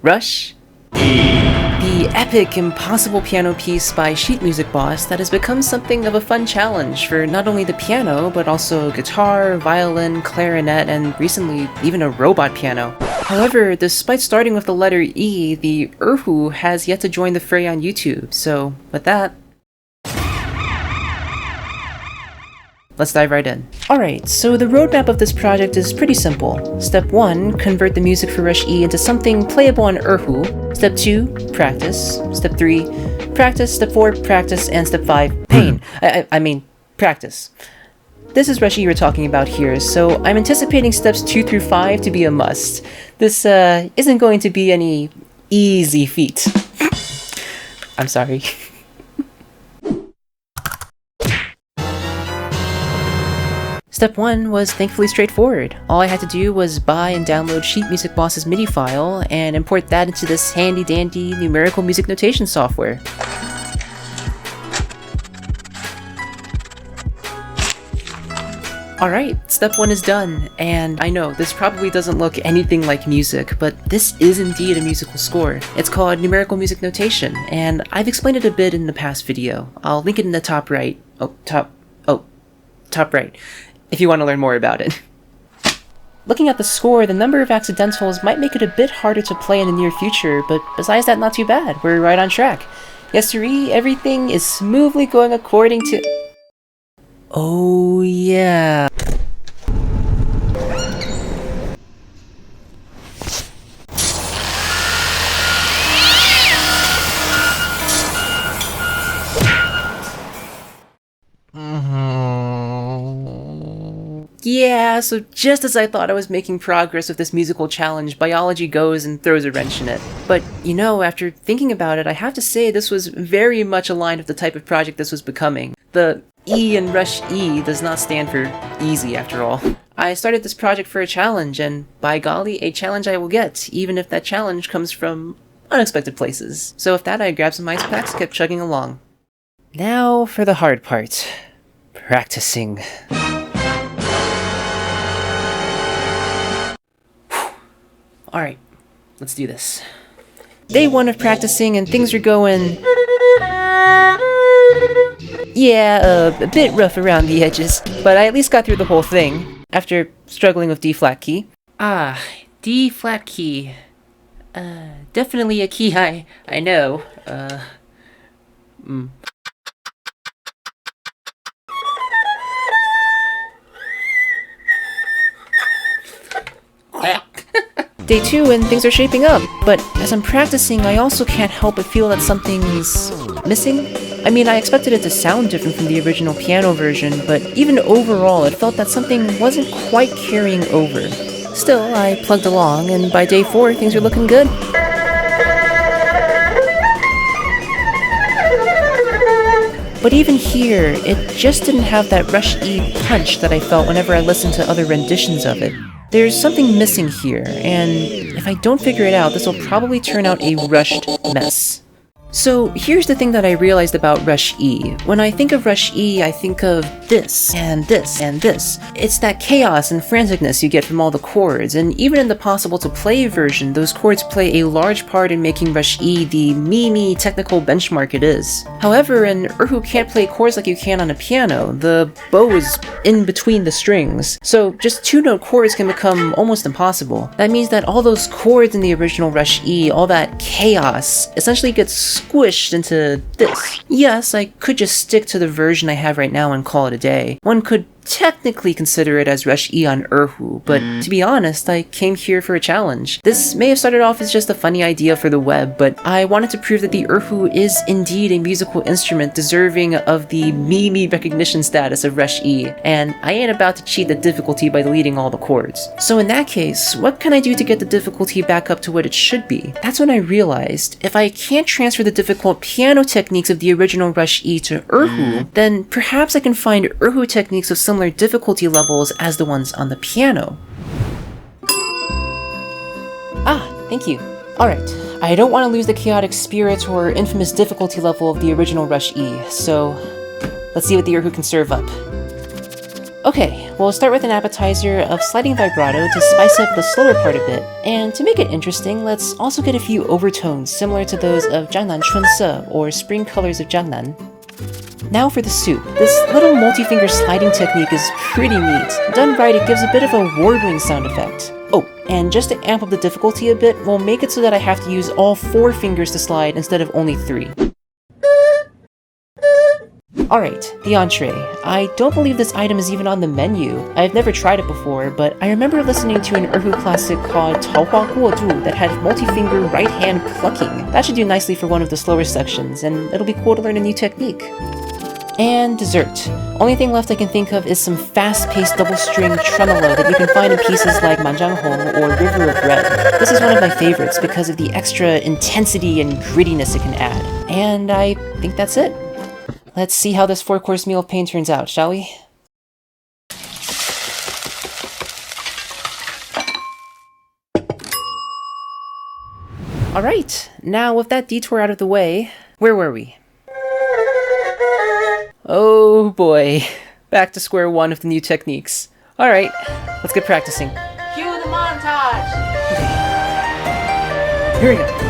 Rush the epic, impossible piano piece by sheet music boss that has become something of a fun challenge for not only the piano, but also guitar, violin, clarinet, and recently even a robot piano. However, despite starting with the letter E, the Erhu has yet to join the fray on YouTube, so with that, let's dive right in. Alright, so the roadmap of this project is pretty simple. Step 1, convert the music for Rush E into something playable on Erhu. Step 2, practice. Step 3, practice. Step 4, practice. And Step 5, pain. I mean, practice. This is Rush E we're talking about here, so I'm anticipating steps 2 through 5 to be a must. This isn't going to be any easy feat. I'm sorry. Step 1 was thankfully straightforward. All I had to do was buy and download Sheet Music Boss's MIDI file and import that into this handy-dandy numerical music notation software. Alright, step 1 is done, and I know this probably doesn't look anything like music, but this is indeed a musical score. It's called numerical music notation, and I've explained it a bit in the past video. I'll link it in the top right. Top right. If you want to learn more about it. Looking at the score, the number of accidentals might make it a bit harder to play in the near future, but besides that, not too bad. We're right on track. Yes, sirree, everything is smoothly going according to... Oh, yeah. Yeah, so just as I thought I was making progress with this musical challenge, biology goes and throws a wrench in it. But, you know, after thinking about it, I have to say this was very much aligned with the type of project this was becoming. The E in Rush E does not stand for easy, after all. I started this project for a challenge, and by golly, a challenge I will get, even if that challenge comes from unexpected places. So with that, I grabbed some ice packs, kept chugging along. Now for the hard part. Practicing. Alright, let's do this. Day 1 of practicing and things are going... yeah, a bit rough around the edges, but I at least got through the whole thing, after struggling with D flat key. Ah, D flat key. Definitely a key I know. Day 2 and things are shaping up, but as I'm practicing, I also can't help but feel that something's missing. I mean, I expected it to sound different from the original piano version, but even overall, it felt that something wasn't quite carrying over. Still, I plugged along, and by day 4, things were looking good. But even here, it just didn't have that Rush E punch that I felt whenever I listened to other renditions of it. There's something missing here, and if I don't figure it out, this will probably turn out a rushed mess. So here's the thing that I realized about Rush E. When I think of Rush E, I think of this, and this, and this. It's that chaos and franticness you get from all the chords, and even in the possible to play version, those chords play a large part in making Rush E the me technical benchmark it is. However, an Erhu can't play chords like you can on a piano. The bow is in between the strings, so just 2-note chords can become almost impossible. That means that all those chords in the original Rush E, all that chaos, essentially gets squished into this. Yes, I could just stick to the version I have right now and call it a day. One could technically consider it as Rush E on Erhu, but to be honest, I came here for a challenge. This may have started off as just a funny idea for the web, but I wanted to prove that the Erhu is indeed a musical instrument deserving of the me recognition status of Rush E, and I ain't about to cheat the difficulty by deleting all the chords. So in that case, what can I do to get the difficulty back up to what it should be? That's when I realized, if I can't transfer the difficult piano techniques of the original Rush E to Erhu, then perhaps I can find Erhu techniques of similar difficulty levels as the ones on the piano. Ah, thank you. Alright, I don't want to lose the chaotic spirit or infamous difficulty level of the original Rush E, so let's see what the Erhu can serve up. Okay, we'll start with an appetizer of sliding vibrato to spice up the slower part a bit, and to make it interesting, let's also get a few overtones similar to those of Jiangnan Chunse, or Spring Colors of Jiangnan. Now for the soup. This little multi-finger sliding technique is pretty neat. Done right, it gives a bit of a warbling sound effect. Oh, and just to amp up the difficulty a bit, we'll make it so that I have to use all 4 fingers to slide instead of only 3. Alright, the entree. I don't believe this item is even on the menu. I've never tried it before, but I remember listening to an Erhu classic called Taohua Guodu that had multi-finger right-hand plucking. That should do nicely for one of the slower sections, and it'll be cool to learn a new technique. And dessert. Only thing left I can think of is some fast-paced double-string tremolo that you can find in pieces like Manzhanghong or River of Red. This is one of my favorites because of the extra intensity and grittiness it can add. And I think that's it. Let's see how this 4-course meal of pain turns out, shall we? Alright, now with that detour out of the way, where were we? Oh boy, back to square one of the new techniques. Alright, let's get practicing. Cue the montage! Okay. Here we go.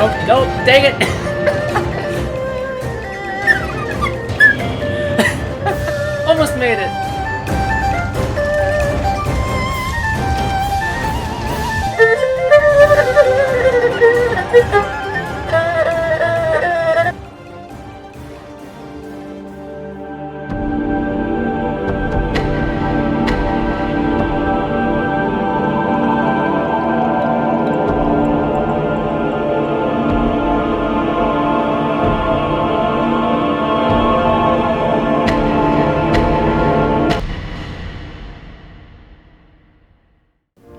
Oh, no, dang it! Almost made it!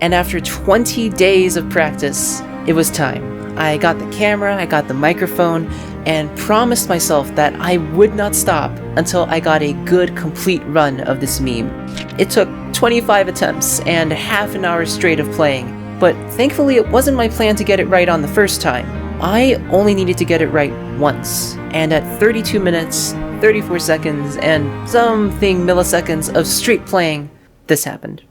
And after 20 days of practice, it was time. I got the camera, I got the microphone, and promised myself that I would not stop until I got a good, complete run of this meme. It took 25 attempts and half an hour straight of playing, but thankfully it wasn't my plan to get it right on the first time. I only needed to get it right once, and at 32 minutes, 34 seconds, and something milliseconds of straight playing, this happened.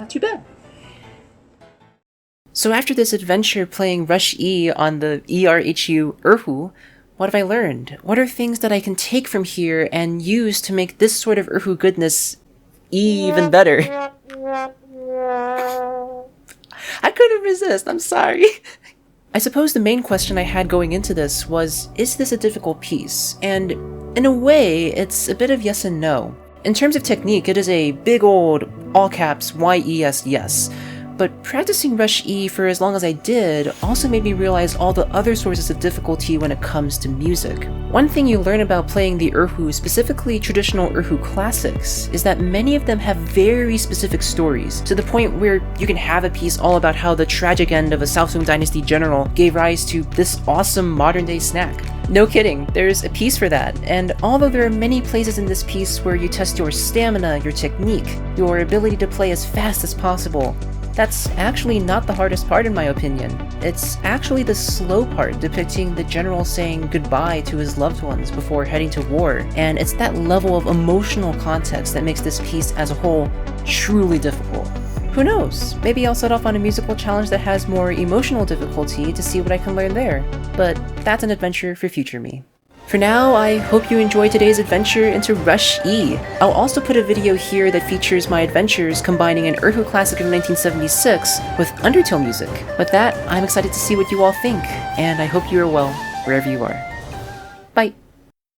not too bad. So after this adventure playing Rush E on the Erhu what have I learned? What are things that I can take from here and use to make this sort of Erhu goodness even better? I couldn't resist, I'm sorry. I suppose the main question I had going into this was, is this a difficult piece? And in a way, it's a bit of yes and no. In terms of technique, it is a big old, all caps, Y-E-S, yes. But practicing Rush E for as long as I did also made me realize all the other sources of difficulty when it comes to music. One thing you learn about playing the Erhu, specifically traditional Erhu classics, is that many of them have very specific stories, to the point where you can have a piece all about how the tragic end of a Tang Dynasty general gave rise to this awesome modern-day snack. No kidding, there's a piece for that, and although there are many places in this piece where you test your stamina, your technique, your ability to play as fast as possible, that's actually not the hardest part in my opinion. It's actually the slow part depicting the general saying goodbye to his loved ones before heading to war, and it's that level of emotional context that makes this piece as a whole truly difficult. Who knows, maybe I'll set off on a musical challenge that has more emotional difficulty to see what I can learn there, but that's an adventure for future me. For now, I hope you enjoyed today's adventure into Rush E. I'll also put a video here that features my adventures combining an Erhu classic of 1976 with Undertale music. With that, I'm excited to see what you all think, and I hope you are well, wherever you are.